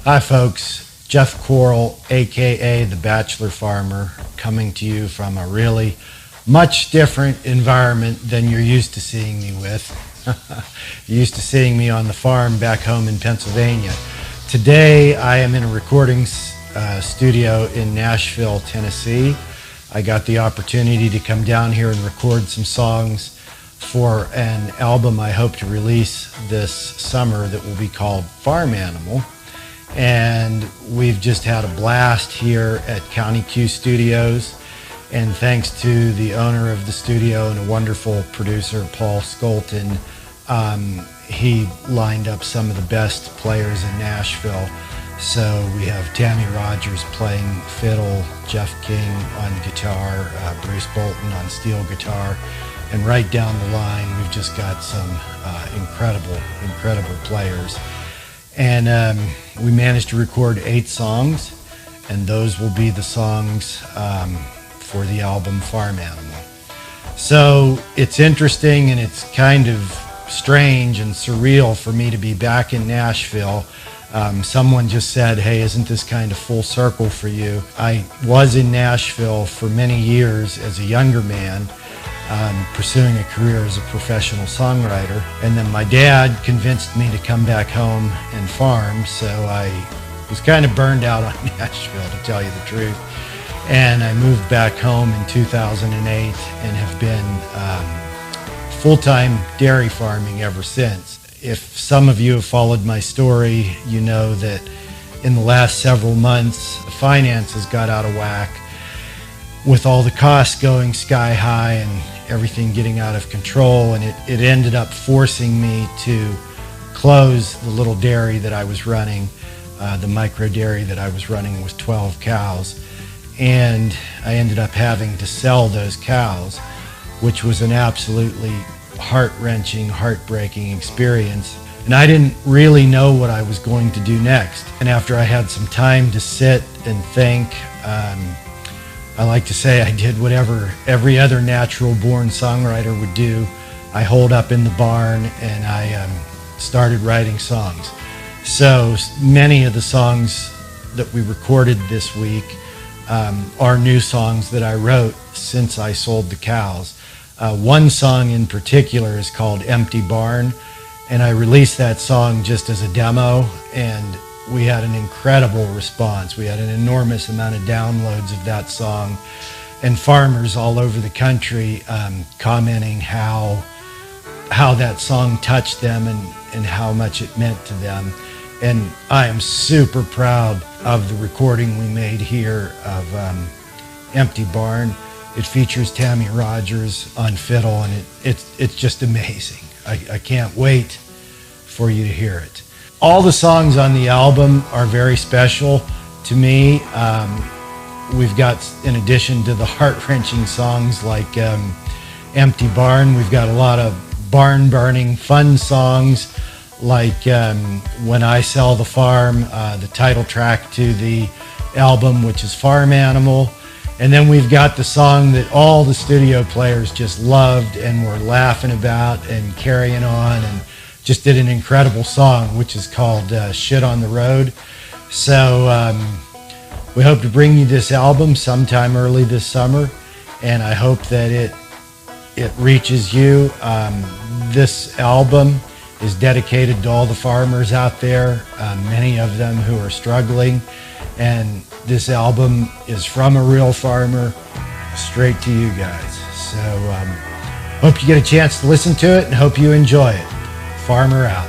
Hi folks, Jeff Coral, aka The Bachelor Farmer, coming to you from a really much different environment than you're used to seeing me with. You're used to seeing me on the farm back home in Pennsylvania. Today I am in a recording studio in Nashville, Tennessee. I got the opportunity to come down here and record some songs for an album I hope to release this summer that will be called Farm Animal. And we've just had a blast here at County Q Studios, and thanks to the owner of the studio and a wonderful producer, Paul Skolton, he lined up some of the best players in Nashville. So we have Tammy Rogers playing fiddle, Jeff King on guitar, Bruce Bolton on steel guitar, and right down the line we've just got some incredible players. And we managed to record 8 songs, and those will be the songs for the album Farm Animal. So it's interesting and it's kind of strange and surreal for me to be back in Nashville. Someone just said, hey, isn't this kind of full circle for you? I was in Nashville for many years as a younger man, pursuing a career as a professional songwriter, and then my dad convinced me to come back home and farm, so I was kind of burned out on Nashville, to tell you the truth, and I moved back home in 2008 and have been full-time dairy farming ever since. If some of you have followed my story, you know that in the last several months the finances got out of whack with all the costs going sky high and everything getting out of control, and it ended up forcing me to close the little dairy that I was running, the micro dairy that I was running with 12 cows, and I ended up having to sell those cows, which was an absolutely heart-wrenching, heartbreaking experience. And I didn't really know what I was going to do next. And after I had some time to sit and think, I like to say I did whatever every other natural-born songwriter would do. I holed up in the barn and I started writing songs. So many of the songs that we recorded this week are new songs that I wrote since I sold the cows. One song in particular is called Empty Barn, and I released that song just as a demo, and we had an incredible response. We had an enormous amount of downloads of that song, and farmers all over the country commenting how that song touched them and how much it meant to them. And I am super proud of the recording we made here of Empty Barn. It features Tammy Rogers on fiddle, and it's just amazing. I can't wait for you to hear it. All the songs on the album are very special to me. We've got, in addition to the heart-wrenching songs like Empty Barn, we've got a lot of barn-burning fun songs like When I Sell the Farm, the title track to the album, which is Farm Animal. And then we've got the song that all the studio players just loved and were laughing about and carrying on, and just did an incredible song, which is called Shit on the Road. So we hope to bring you this album sometime early this summer, and I hope that it reaches you. This album is dedicated to all the farmers out there, many of them who are struggling, and this album is from a real farmer straight to you guys. So hope you get a chance to listen to it and hope you enjoy it. Farmer out.